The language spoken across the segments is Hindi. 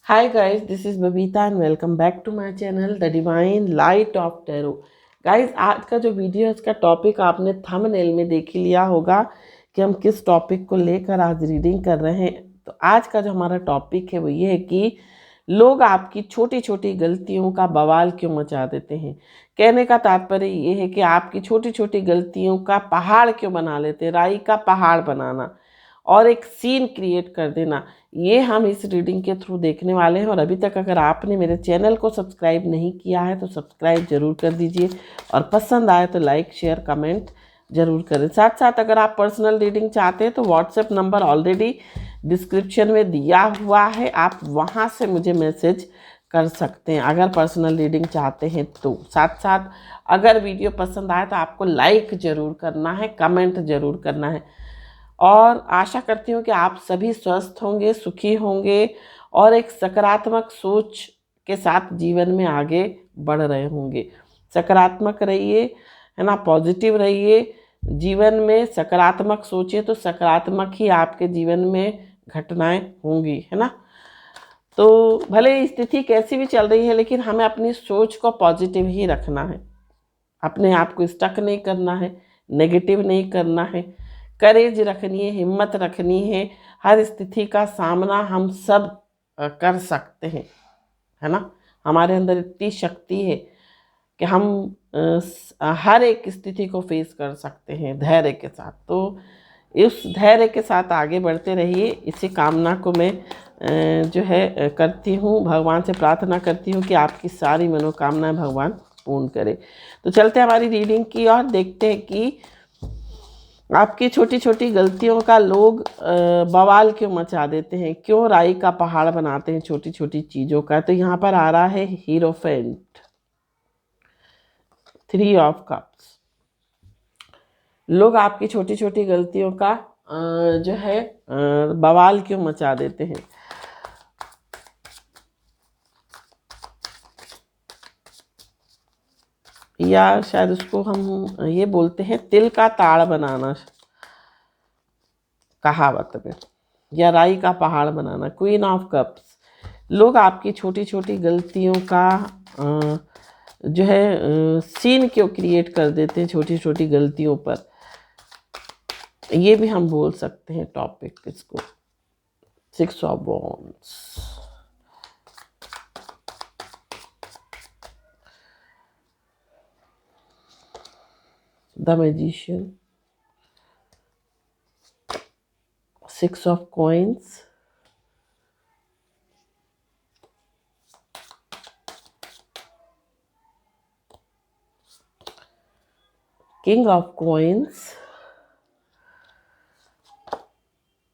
Hi guys, this is Babita and welcome back to my channel The Divine Light of Tarot। Guys आज का जो वीडियो है इसका टॉपिक आपने थंबनेल में देख ही लिया होगा कि हम किस टॉपिक को लेकर आज रीडिंग कर रहे हैं। तो आज का जो हमारा टॉपिक है वो ये है कि लोग आपकी छोटी छोटी गलतियों का बवाल क्यों मचा देते हैं। कहने का तात्पर्य ये है कि आपकी छोटी छोटी गलतियों का पहाड़ क्यों बना लेते हैं, राई का पहाड़ बनाना और एक सीन क्रिएट कर देना, ये हम इस रीडिंग के थ्रू देखने वाले हैं। और अभी तक अगर आपने मेरे चैनल को सब्सक्राइब नहीं किया है तो सब्सक्राइब जरूर कर दीजिए और पसंद आए तो लाइक शेयर कमेंट जरूर करें। साथ साथ अगर आप पर्सनल रीडिंग चाहते हैं तो व्हाट्सएप नंबर ऑलरेडी डिस्क्रिप्शन में दिया हुआ है, आप वहाँ से मुझे मैसेज कर सकते हैं अगर पर्सनल रीडिंग चाहते हैं तो। साथ साथ अगर वीडियो पसंद आए तो आपको लाइक ज़रूर करना है, कमेंट ज़रूर करना है। और आशा करती हूँ कि आप सभी स्वस्थ होंगे, सुखी होंगे और एक सकारात्मक सोच के साथ जीवन में आगे बढ़ रहे होंगे। सकारात्मक रहिए, है ना, पॉजिटिव रहिए, जीवन में सकारात्मक सोचिए तो सकारात्मक ही आपके जीवन में घटनाएं होंगी, है ना। तो भले स्थिति कैसी भी चल रही है लेकिन हमें अपनी सोच को पॉजिटिव ही रखना है, अपने आप को स्टक नहीं करना है, नेगेटिव नहीं करना है, करेज रखनी है, हिम्मत रखनी है। हर स्थिति का सामना हम सब कर सकते हैं, है ना। हमारे अंदर इतनी शक्ति है कि हम हर एक स्थिति को फेस कर सकते हैं धैर्य के साथ। तो इस धैर्य के साथ आगे बढ़ते रहिए, इसी कामना को मैं जो है करती हूँ, भगवान से प्रार्थना करती हूँ कि आपकी सारी मनोकामनाएं भगवान पूर्ण करे। तो चलते हैं हमारी रीडिंग की और देखते हैं कि आपकी छोटी छोटी गलतियों का लोग बवाल क्यों मचा देते हैं, क्यों राई का पहाड़ बनाते हैं छोटी छोटी चीज़ों का। तो यहाँ पर आ रहा है हीरोफेंट, 3 ऑफ कप्स। लोग आपकी छोटी छोटी गलतियों का जो है बवाल क्यों मचा देते हैं। या शायद उसको हम ये बोलते हैं तिल का ताड़ बनाना, कहावत में, या राई का पहाड़ बनाना, क्वीन ऑफ कप्स। लोग आपकी छोटी छोटी गलतियों का जो है सीन क्यों क्रिएट कर देते हैं छोटी छोटी गलतियों पर, ये भी हम बोल सकते हैं टॉपिक इसको। 6 of wands, the magician, 6 of coins, king of coins,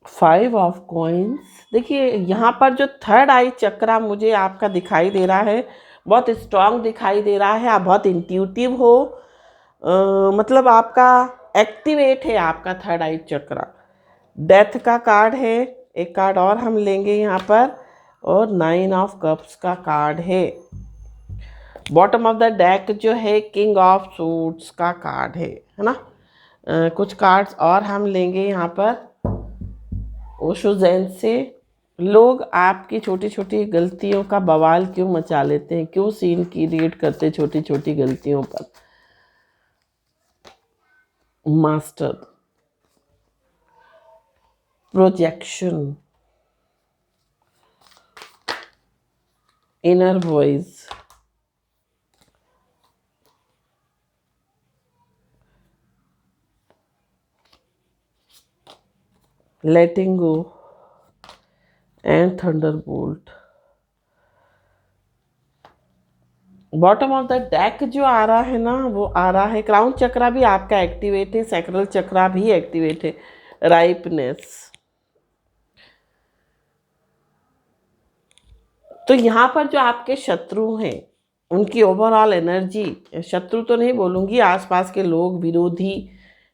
5 of coins. देखिए यहाँ पर जो थर्ड आई चक्रा मुझे आपका दिखाई दे रहा है, बहुत स्ट्रांग दिखाई दे रहा है। आप बहुत इंट्यूटिव हो, मतलब आपका एक्टिवेट है आपका थर्ड आई चक्रा। डेथ का कार्ड है, एक कार्ड और हम लेंगे यहाँ पर, और 9 ऑफ कप्स का कार्ड है। बॉटम ऑफ द डेक जो है किंग ऑफ सूट्स का कार्ड है ना। कुछ कार्ड्स और हम लेंगे यहाँ पर ओशो ज़ेन से। लोग आपकी छोटी छोटी गलतियों का बवाल क्यों मचा लेते हैं, क्यों सीन क्रिएट करते हैं छोटी छोटी गलतियों पर। Master, projection, inner voice, letting go and Thunderbolt. Bottom of the deck जो आ रहा है ना, वो आ रहा है क्राउन चक्रा भी आपका एक्टिवेट है, सैक्रल चक्रा भी एक्टिवेट है, राइपनेस। तो यहाँ पर जो आपके शत्रु हैं उनकी ओवरऑल एनर्जी, शत्रु तो नहीं बोलूँगी, आसपास के लोग, विरोधी।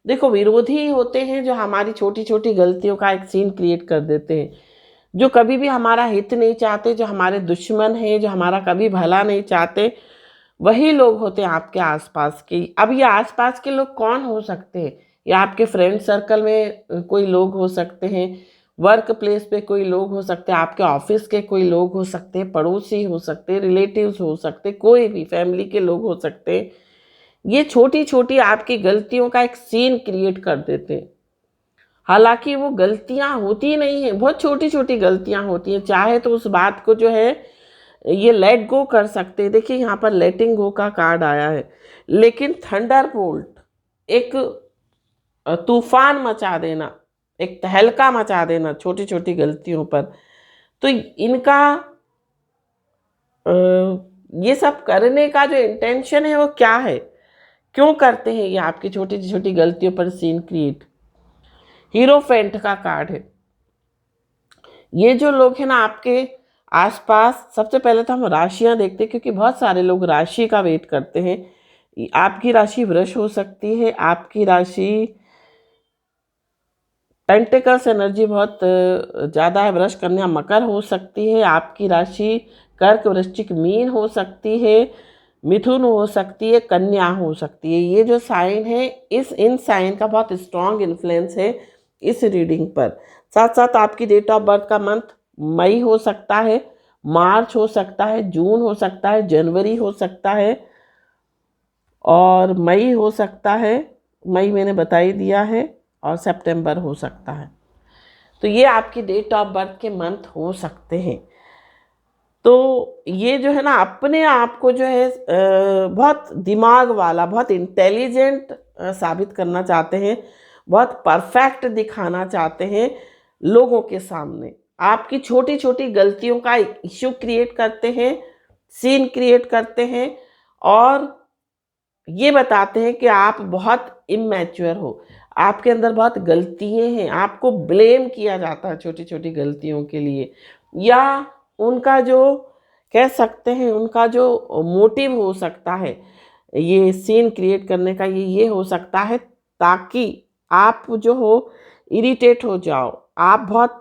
देखो विरोधी होते हैं जो हमारी छोटी छोटी गलतियों का एक सीन क्रिएट कर देते हैं, जो कभी भी हमारा हित नहीं चाहते, जो हमारे दुश्मन हैं, जो हमारा कभी भला नहीं चाहते, वही लोग होते हैं आपके आसपास के। अब ये आसपास के लोग कौन हो सकते हैं, या आपके फ्रेंड सर्कल में कोई लोग हो सकते हैं, वर्क प्लेस पे कोई लोग हो सकते हैं, आपके ऑफिस के कोई लोग हो सकते हैं, पड़ोसी हो सकते हैं, रिलेटिव्स हो सकते हैं, कोई भी फैमिली के लोग हो सकते हैं। ये छोटी छोटी आपकी गलतियों का एक सीन क्रिएट कर देते हैं। हालांकि वो गलतियां होती नहीं है, बहुत छोटी छोटी गलतियां होती हैं। चाहे तो उस बात को जो है ये लेट गो कर सकते हैं। देखिए यहाँ पर लेटिंग गो का कार्ड आया है, लेकिन थंडरबोल्ट, एक तूफान मचा देना, एक तहलका मचा देना छोटी छोटी गलतियों पर। तो इनका ये सब करने का जो इंटेंशन है वो क्या है, क्यों करते हैं ये आपकी छोटी छोटी गलतियों पर सीन क्रिएट। हीरोफेंट का कार्ड है। ये जो लोग हैं ना आपके आसपास, सबसे पहले तो हम राशियां देखते हैं, क्योंकि बहुत सारे लोग राशि का वेट करते हैं। आपकी राशि वृष हो सकती है, आपकी राशि पेंटिकल्स एनर्जी बहुत ज़्यादा है, वृष कन्या मकर हो सकती है, आपकी राशि कर्क वृश्चिक मीन हो सकती है, मिथुन हो सकती है, कन्या हो सकती है। ये जो साइन है, इन साइन का बहुत स्ट्रॉन्ग इन्फ्लुएंस है इस रीडिंग पर। साथ साथ आपकी डेट ऑफ बर्थ का मंथ मई हो सकता है, मार्च हो सकता है, जून हो सकता है, जनवरी हो सकता है, और मई हो सकता है, मई मैंने बता ही दिया है, और सितंबर हो सकता है। तो ये आपकी डेट ऑफ बर्थ के मंथ हो सकते हैं। तो ये जो है ना अपने आप को जो है बहुत दिमाग वाला, बहुत इंटेलिजेंट साबित करना चाहते हैं, बहुत परफेक्ट दिखाना चाहते हैं लोगों के सामने। आपकी छोटी छोटी गलतियों का इश्यू क्रिएट करते हैं, सीन क्रिएट करते हैं, और ये बताते हैं कि आप बहुत इमैच्योर हो, आपके अंदर बहुत गलतियाँ हैं, आपको ब्लेम किया जाता है छोटी छोटी गलतियों के लिए, या उनका जो कह सकते हैं उनका जो मोटिव हो सकता है ये सीन क्रिएट करने का, ये हो सकता है ताकि आप जो हो इरिटेट हो जाओ, आप बहुत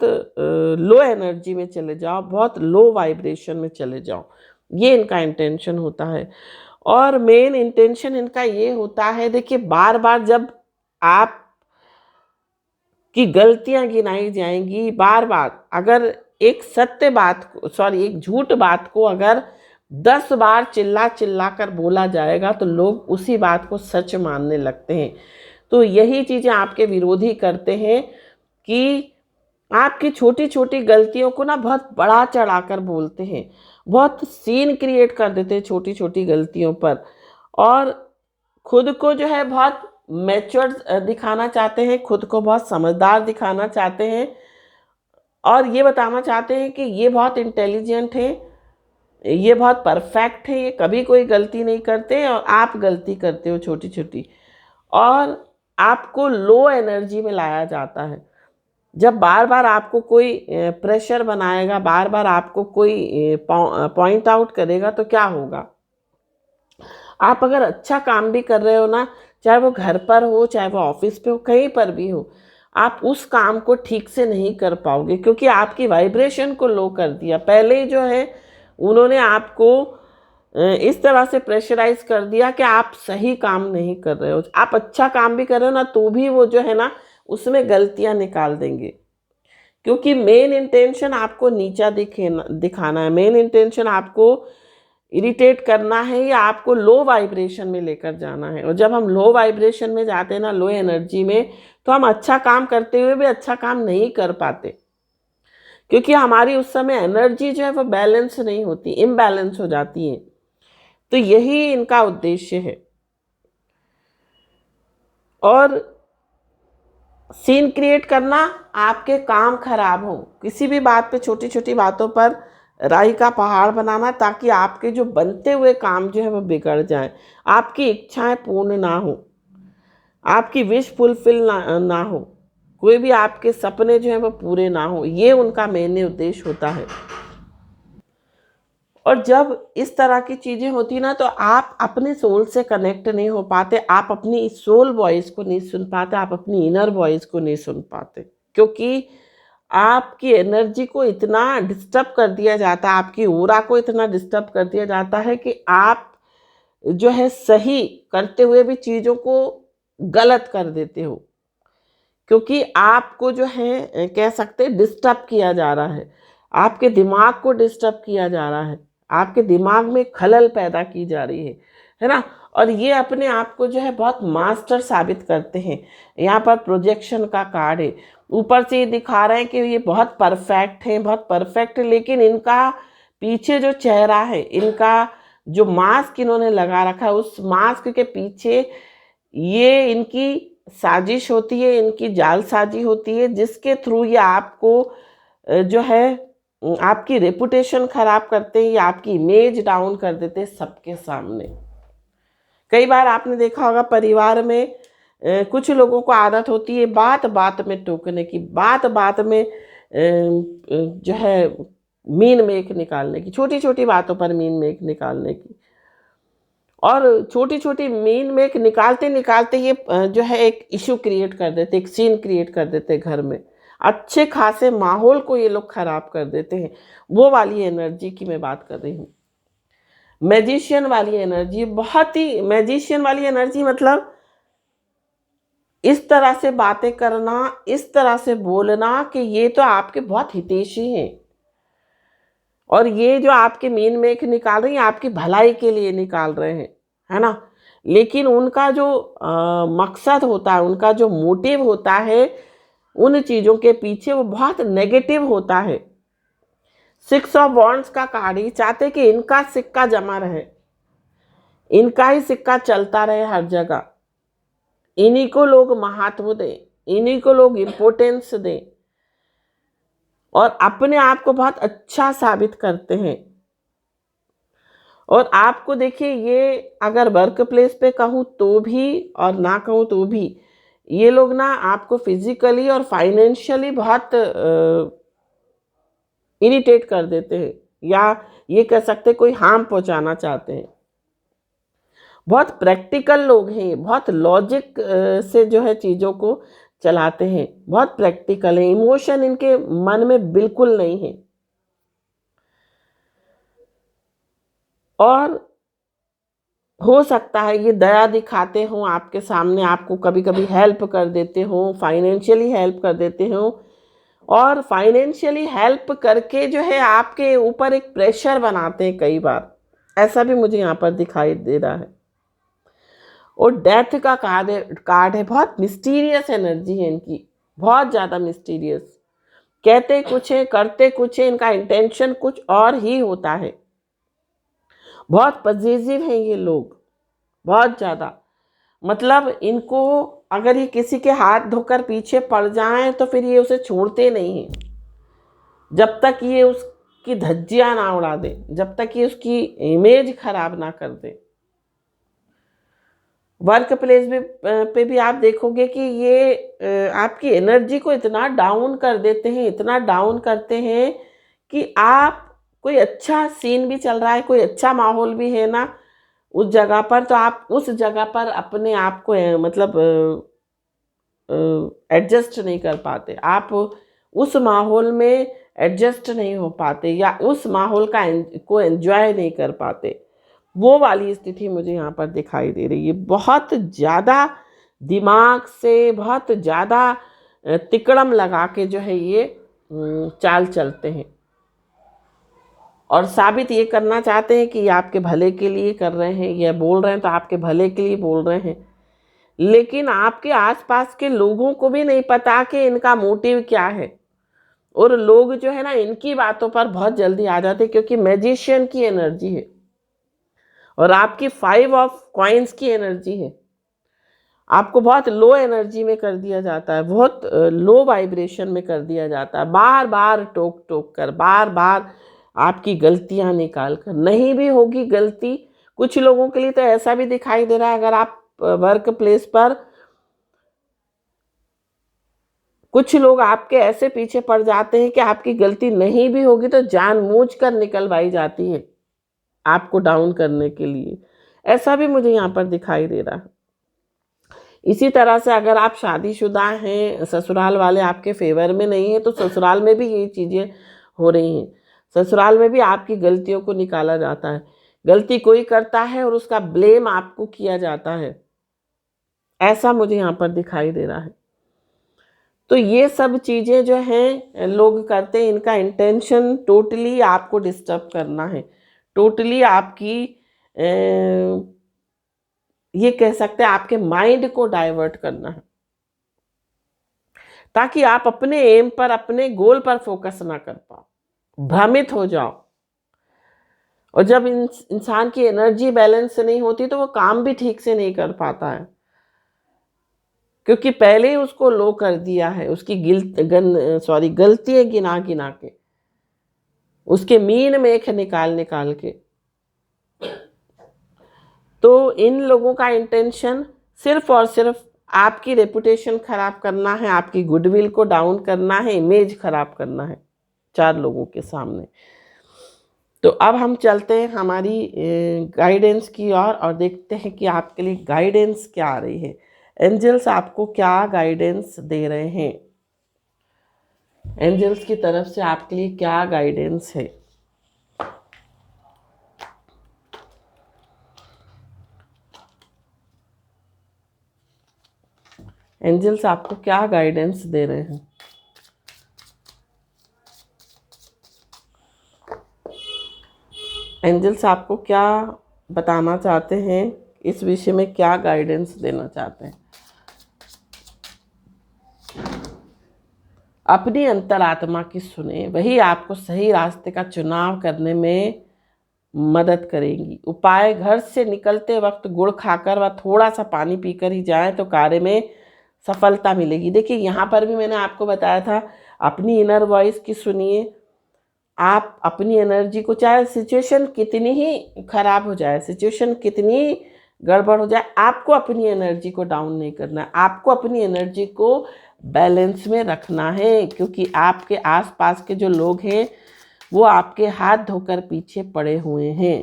लो एनर्जी में चले जाओ, बहुत लो वाइब्रेशन में चले जाओ। ये इनका इंटेंशन होता है। और मेन इंटेंशन इनका ये होता है, देखिए बार बार जब आप की गलतियां गिनाई जाएंगी, बार बार अगर एक सत्य बात को, सॉरी एक झूठ बात को अगर 10 बार चिल्ला चिल्ला कर बोला जाएगा तो लोग उसी बात को सच मानने लगते हैं। तो यही चीज़ें आपके विरोधी करते हैं कि आपकी छोटी छोटी गलतियों को ना बहुत बड़ा चढ़ाकर बोलते हैं, बहुत सीन क्रिएट कर देते हैं छोटी छोटी गलतियों पर, और खुद को जो है बहुत मैच्योर दिखाना चाहते हैं, खुद को बहुत समझदार दिखाना चाहते हैं, और ये बताना चाहते हैं कि ये बहुत इंटेलिजेंट है, ये बहुत परफेक्ट है, ये कभी कोई गलती नहीं करते, और आप गलती करते हो छोटी छोटी, और आपको लो एनर्जी में लाया जाता है। जब बार बार आपको कोई प्रेशर बनाएगा, बार बार आपको कोई पॉइंट आउट करेगा तो क्या होगा। आप अगर अच्छा काम भी कर रहे हो ना, चाहे वो घर पर हो, चाहे वो ऑफिस पे हो, कहीं पर भी हो, आप उस काम को ठीक से नहीं कर पाओगे, क्योंकि आपकी वाइब्रेशन को लो कर दिया। पहले जो है उन्होंने आपको इस तरह से प्रेशराइज कर दिया कि आप सही काम नहीं कर रहे हो। आप अच्छा काम भी कर रहे हो ना, तो भी वो जो है ना उसमें गलतियां निकाल देंगे, क्योंकि मेन इंटेंशन आपको नीचा दिखाना है, मेन इंटेंशन आपको इरिटेट करना है, या आपको लो वाइब्रेशन में लेकर जाना है। और जब हम लो वाइब्रेशन में जाते हैं ना, लो एनर्जी में, तो हम अच्छा काम करते हुए भी अच्छा काम नहीं कर पाते, क्योंकि हमारी उस समय एनर्जी जो है वो बैलेंस नहीं होती, इम्बैलेंस हो जाती है। तो यही इनका उद्देश्य है। और सीन क्रिएट करना, आपके काम खराब हो, किसी भी बात पे, छोटी छोटी बातों पर राई का पहाड़ बनाना, ताकि आपके जो बनते हुए काम जो है वो बिगड़ जाए, आपकी इच्छाएं पूर्ण ना हो, आपकी विश फुलफिल ना हो, कोई भी आपके सपने जो हैं वो पूरे ना हो। ये उनका मेन उद्देश्य होता है। और जब इस तरह की चीज़ें होती ना, तो आप अपने सोल से कनेक्ट नहीं हो पाते, आप अपनी सोल वॉइस को नहीं सुन पाते, आप अपनी इनर वॉइस को नहीं सुन पाते, क्योंकि आपकी एनर्जी को इतना डिस्टर्ब कर दिया जाता है, आपकी ऑरा को इतना डिस्टर्ब कर दिया जाता है कि आप जो है सही करते हुए भी चीज़ों को गलत कर देते हो, क्योंकि आपको जो है कह सकते हैं डिस्टर्ब किया जा रहा है, आपके दिमाग को डिस्टर्ब किया जा रहा है, आपके दिमाग में खलल पैदा की जा रही है ना। और ये अपने आप को जो है बहुत मास्टर साबित करते हैं। यहाँ पर प्रोजेक्शन का कार्ड है, ऊपर से ये दिखा रहे हैं कि ये बहुत परफेक्ट हैं, बहुत परफेक्ट है, लेकिन इनका पीछे जो चेहरा है, इनका जो मास्क इन्होंने लगा रखा है, उस मास्क के पीछे ये इनकी साजिश होती है, इनकी जालसाजी होती है, जिसके थ्रू ये आपको जो है आपकी रेपुटेशन खराब करते हैं या आपकी इमेज डाउन कर देते हैं सबके सामने। कई बार आपने देखा होगा परिवार में कुछ लोगों को आदत होती है बात बात में टोकने की, बात बात में जो है मीन मेक निकालने की, छोटी छोटी बातों पर मीन मेक निकालने की। और छोटी छोटी मीन मेक निकालते निकालते ये जो है एक इशू क्रिएट कर देते, एक सीन क्रिएट कर देते घर में, अच्छे खासे माहौल को ये लोग खराब कर देते हैं। वो वाली एनर्जी की मैं बात कर रही हूँ, मैजिशियन वाली एनर्जी। बहुत ही मैजिशियन वाली एनर्जी मतलब इस तरह से बातें करना, इस तरह से बोलना कि ये तो आपके बहुत हितैषी हैं और ये जो आपके मीन मेक निकाल रही हैं आपकी भलाई के लिए निकाल रहे हैं, है ना। लेकिन उनका जो मकसद होता है, उनका जो मोटिव होता है उन चीज़ों के पीछे, वो बहुत नेगेटिव होता है। 6 ऑफ वॉन्ड्स का कार्ड, ये चाहते कि इनका सिक्का जमा रहे, इनका ही सिक्का चलता रहे हर जगह, इन्हीं को लोग महत्व दें, इन्हीं को लोग इम्पोर्टेंस दें और अपने आप को बहुत अच्छा साबित करते हैं। और आपको देखिए, ये अगर वर्क प्लेस पे कहूँ तो भी और ना कहूँ तो भी, ये लोग ना आपको फिजिकली और फाइनेंशियली बहुत इरिटेट कर देते हैं, या ये कह सकते कोई हार्म पहुंचाना चाहते हैं। बहुत प्रैक्टिकल लोग हैं, बहुत लॉजिक से जो है चीज़ों को चलाते हैं, बहुत प्रैक्टिकल है, इमोशन इनके मन में बिल्कुल नहीं है। और हो सकता है ये दया दिखाते हों आपके सामने, आपको कभी कभी हेल्प कर देते हों, फाइनेंशियली हेल्प कर देते हों, और फाइनेंशियली हेल्प करके जो है आपके ऊपर एक प्रेशर बनाते हैं कई बार, ऐसा भी मुझे यहाँ पर दिखाई दे रहा है। और डेथ का कार्ड है, बहुत मिस्टीरियस एनर्जी है इनकी, बहुत ज़्यादा मिस्टीरियस, कहते कुछ है करते कुछ है, इनका इंटेंशन कुछ और ही होता है। बहुत पजेसिव हैं ये लोग, बहुत ज़्यादा, मतलब इनको अगर ये किसी के हाथ धोकर पीछे पड़ जाएं तो फिर ये उसे छोड़ते नहीं हैं, जब तक ये उसकी धज्जियां ना उड़ा दे, जब तक ये उसकी इमेज खराब ना कर दे। वर्क प्लेस पे भी आप देखोगे कि ये आपकी एनर्जी को इतना डाउन कर देते हैं, इतना डाउन करते हैं कि आप, कोई अच्छा सीन भी चल रहा है, कोई अच्छा माहौल भी है ना उस जगह पर, तो आप उस जगह पर अपने आप को मतलब एडजस्ट नहीं कर पाते, आप उस माहौल में एडजस्ट नहीं हो पाते या उस माहौल को एंजॉय नहीं कर पाते। वो वाली स्थिति मुझे यहाँ पर दिखाई दे रही है। बहुत ज़्यादा दिमाग से, बहुत ज़्यादा तिकड़म लगा के जो है ये चाल चलते हैं और साबित ये करना चाहते हैं कि ये आपके भले के लिए कर रहे हैं, ये बोल रहे हैं तो आपके भले के लिए बोल रहे हैं। लेकिन आपके आसपास के लोगों को भी नहीं पता कि इनका मोटिव क्या है, और लोग जो है ना इनकी बातों पर बहुत जल्दी आ जाते हैं, क्योंकि मैजिशियन की एनर्जी है और आपकी 5 ऑफ कॉइन्स की एनर्जी है। आपको बहुत लो एनर्जी में कर दिया जाता है, बहुत लो वाइब्रेशन में कर दिया जाता है, बार बार टोक टोक कर, बार बार आपकी गलतियां निकाल कर। नहीं भी होगी गलती, कुछ लोगों के लिए तो ऐसा भी दिखाई दे रहा है, अगर आप वर्क प्लेस पर, कुछ लोग आपके ऐसे पीछे पड़ जाते हैं कि आपकी गलती नहीं भी होगी तो जानबूझकर निकलवाई जाती है आपको डाउन करने के लिए, ऐसा भी मुझे यहाँ पर दिखाई दे रहा है। इसी तरह से अगर आप शादीशुदा हैं, ससुराल वाले आपके फेवर में नहीं है, तो ससुराल में भी ये चीज़ें हो रही हैं। ससुराल में भी आपकी गलतियों को निकाला जाता है, गलती कोई करता है और उसका ब्लेम आपको किया जाता है, ऐसा मुझे यहाँ पर दिखाई दे रहा है। तो ये सब चीज़ें जो हैं लोग करते हैं, इनका इंटेंशन टोटली आपको डिस्टर्ब करना है, टोटली आपकी ये कह सकते हैं आपके माइंड को डाइवर्ट करना है, ताकि आप अपने एम पर, अपने गोल पर फोकस ना कर पाओ, भ्रमित हो जाओ। और जब इंसान की एनर्जी बैलेंस से नहीं होती तो वो काम भी ठीक से नहीं कर पाता है, क्योंकि पहले ही उसको लो कर दिया है, उसकी गलतियां गिना गिना के, उसके मीन मेख निकाल निकाल के। तो इन लोगों का इंटेंशन सिर्फ और सिर्फ आपकी रेपुटेशन खराब करना है, आपकी गुडविल को डाउन करना है, इमेज खराब करना है 4 लोगों के सामने। तो अब हम चलते हैं हमारी गाइडेंस की ओर और देखते हैं कि आपके लिए गाइडेंस क्या आ रही है, एंजल्स आपको क्या गाइडेंस दे रहे हैं, एंजल्स की तरफ से आपके लिए क्या गाइडेंस है। एंजल्स आपको क्या गाइडेंस दे रहे हैं। एंजल्स आपको क्या बताना चाहते हैं, इस विषय में क्या गाइडेंस देना चाहते हैं। अपनी अंतरात्मा की सुने, वही आपको सही रास्ते का चुनाव करने में मदद करेंगी। उपाय: घर से निकलते वक्त गुड़ खाकर व थोड़ा सा पानी पीकर ही जाएं तो कार्य में सफलता मिलेगी। देखिए यहाँ पर भी मैंने आपको बताया था, अपनी इनर वॉइस की सुनिए। आप अपनी एनर्जी को, चाहे सिचुएशन कितनी ही खराब हो जाए, सिचुएशन कितनी गड़बड़ हो जाए, आपको अपनी एनर्जी को डाउन नहीं करना है, आपको अपनी एनर्जी को बैलेंस में रखना है, क्योंकि आपके आसपास के जो लोग हैं वो आपके हाथ धोकर पीछे पड़े हुए हैं।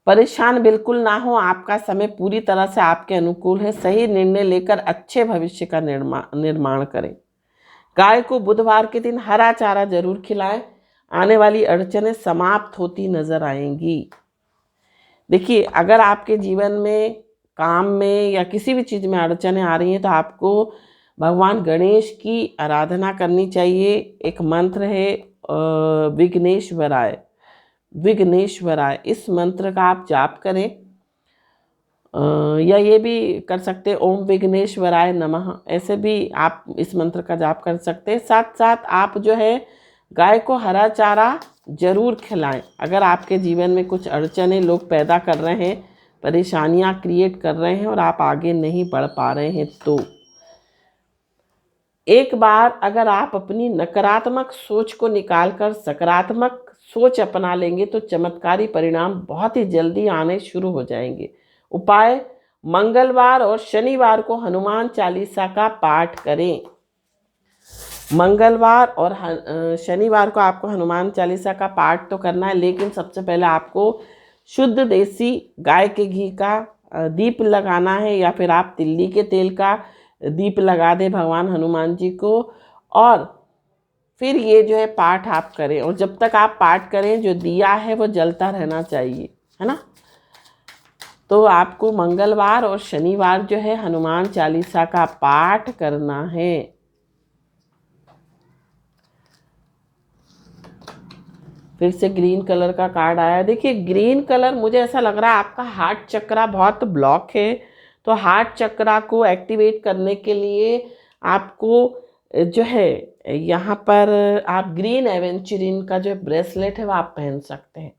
परेशान बिल्कुल ना हो, आपका समय पूरी तरह से आपके अनुकूल है। सही निर्णय लेकर अच्छे भविष्य का निर्माण करें। गाय को बुधवार के दिन हरा चारा जरूर खिलाएं, आने वाली अड़चनें समाप्त होती नजर आएंगी। देखिए, अगर आपके जीवन में, काम में या किसी भी चीज़ में अड़चनें आ रही हैं तो आपको भगवान गणेश की आराधना करनी चाहिए। एक मंत्र है विघ्नेश्वराय, विघ्नेश्वराय, इस मंत्र का आप जाप करें। या ये भी कर सकते हैं ओम विघ्नेश्वराय नमः, ऐसे भी आप इस मंत्र का जाप कर सकते हैं। साथ साथ आप जो है गाय को हरा चारा जरूर खिलाएं। अगर आपके जीवन में कुछ अड़चनें लोग पैदा कर रहे हैं, परेशानियां क्रिएट कर रहे हैं और आप आगे नहीं बढ़ पा रहे हैं, तो एक बार अगर आप अपनी नकारात्मक सोच को निकालकर सकारात्मक सोच अपना लेंगे तो चमत्कारी परिणाम बहुत ही जल्दी आने शुरू हो जाएंगे। उपाय: मंगलवार और शनिवार को हनुमान चालीसा का पाठ करें। मंगलवार और शनिवार को आपको हनुमान चालीसा का पाठ तो करना है, लेकिन सबसे पहले आपको शुद्ध देसी गाय के घी का दीप लगाना है, या फिर आप तिल्ली के तेल का दीप लगा दें भगवान हनुमान जी को, और फिर ये जो है पाठ आप करें। और जब तक आप पाठ करें, जो दिया है वो जलता रहना चाहिए, है ना। तो आपको मंगलवार और शनिवार जो है हनुमान चालीसा का पाठ करना है। फिर से ग्रीन कलर का कार्ड आया। देखिए, ग्रीन कलर, मुझे ऐसा लग रहा है आपका हार्ट चक्रा बहुत ब्लॉक है, तो हार्ट चक्रा को एक्टिवेट करने के लिए आपको जो है यहाँ पर आप ग्रीन एवेंचुरिन का जो ब्रेसलेट है वो आप पहन सकते हैं।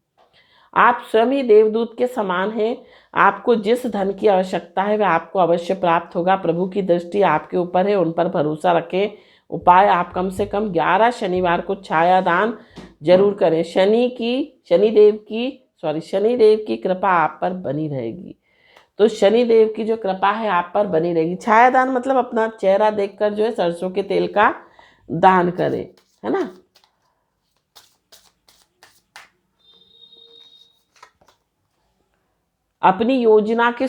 आप स्वयं ही देवदूत के समान हैं। आपको जिस धन की आवश्यकता है वह आपको अवश्य प्राप्त होगा। प्रभु की दृष्टि आपके ऊपर है, उन पर भरोसा रखें। उपाय: आप कम से कम 11 शनिवार को छाया दान जरूर करें। शनिदेव की कृपा आप पर बनी रहेगी। तो शनिदेव की जो कृपा है आप पर बनी रहेगी। छाया दान मतलब अपना चेहरा देखकर जो है सरसों के तेल का दान करें, है ना। अपनी योजना के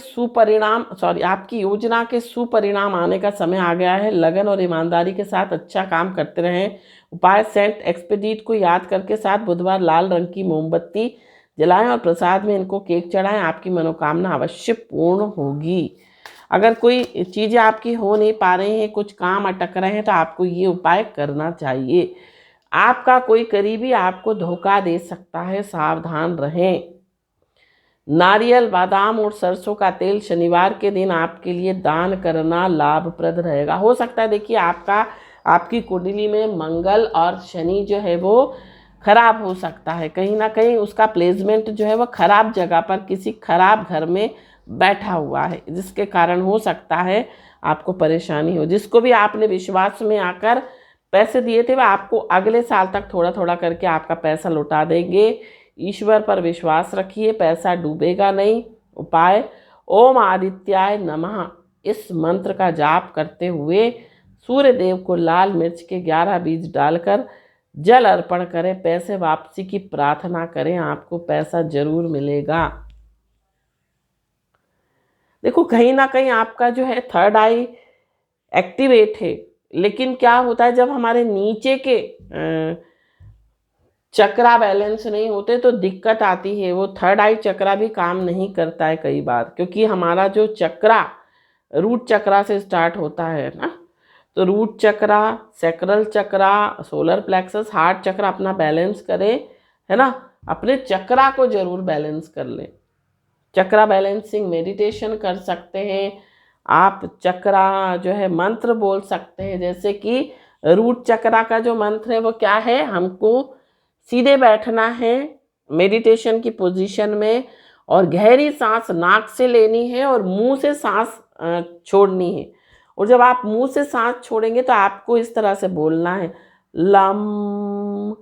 आपकी योजना के सुपरिणाम आने का समय आ गया है। लगन और ईमानदारी के साथ अच्छा काम करते रहें। उपाय: सेंट एक्सपेडिट को याद करके 7 बुधवार लाल रंग की मोमबत्ती जलाएं और प्रसाद में इनको केक चढ़ाएं। आपकी मनोकामना अवश्य पूर्ण होगी। अगर कोई चीज़ें आपकी हो नहीं पा रही हैं, कुछ काम अटक रहे हैं, तो आपको ये उपाय करना चाहिए। आपका कोई करीबी आपको धोखा दे सकता है, सावधान रहें। नारियल, बादाम और सरसों का तेल शनिवार के दिन आपके लिए दान करना लाभप्रद रहेगा। हो सकता है देखिए आपकी कुंडली में मंगल और शनि जो है वो खराब हो सकता है, कहीं ना कहीं उसका प्लेसमेंट जो है वो खराब जगह पर किसी खराब घर में बैठा हुआ है, जिसके कारण हो सकता है आपको परेशानी हो। जिसको भी आपने विश्वास में आकर पैसे दिए थे वह आपको अगले साल तक थोड़ा थोड़ा करके आपका पैसा लौटा देंगे। ईश्वर पर विश्वास रखिए, पैसा डूबेगा नहीं। उपाय, ओम आदित्याय नमः इस मंत्र का जाप करते हुए सूर्य देव को लाल मिर्च के 11 बीज डालकर जल अर्पण करें, पैसे वापसी की प्रार्थना करें, आपको पैसा जरूर मिलेगा। देखो कहीं ना कहीं आपका जो है थर्ड आई एक्टिवेट है, लेकिन क्या होता है जब हमारे नीचे के चक्रा बैलेंस नहीं होते तो दिक्कत आती है। वो थर्ड आई चक्रा भी काम नहीं करता है कई बार, क्योंकि हमारा जो चक्रा रूट चक्रा से स्टार्ट होता है ना, तो रूट चक्रा, सैक्रल चक्रा, सोलर प्लेक्सस, हार्ट चक्रा अपना बैलेंस करें, है ना। अपने चक्रा को जरूर बैलेंस कर लें। चक्रा बैलेंसिंग मेडिटेशन कर सकते हैं आप। चक्रा जो है मंत्र बोल सकते हैं, जैसे कि रूट चक्रा का जो मंत्र है वो क्या है, हमको सीधे बैठना है मेडिटेशन की पोजीशन में, और गहरी सांस नाक से लेनी है और मुंह से सांस छोड़नी है। और जब आप मुंह से सांस छोड़ेंगे तो आपको इस तरह से बोलना है, लम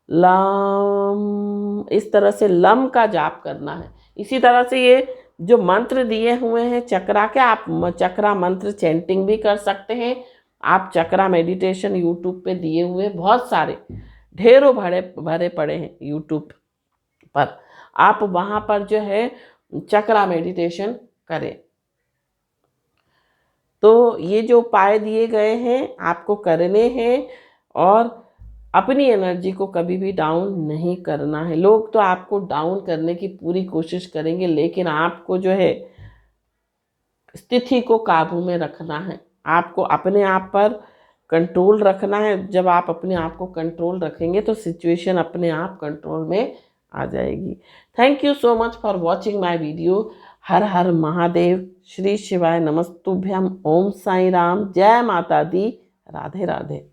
लम, इस तरह से लम का जाप करना है। इसी तरह से ये जो मंत्र दिए हुए हैं चक्रा के, आप चक्रा मंत्र चैंटिंग भी कर सकते हैं। आप चक्रा मेडिटेशन यूट्यूब पे दिए हुए बहुत सारे ढेरों भरे पड़े हैं यूट्यूब पर, आप वहाँ पर जो है चक्रा मेडिटेशन करें। तो ये जो उपाय दिए गए हैं आपको करने हैं, और अपनी एनर्जी को कभी भी डाउन नहीं करना है। लोग तो आपको डाउन करने की पूरी कोशिश करेंगे, लेकिन आपको जो है स्थिति को काबू में रखना है। आपको अपने आप पर कंट्रोल रखना है। जब आप अपने आप को कंट्रोल रखेंगे तो सिचुएशन अपने आप कंट्रोल में आ जाएगी। Thank you so much for watching my video. हर हर महादेव, श्री शिवाय नमस्तुभ्यम, ओम साई राम, जय माता दी, राधे राधे।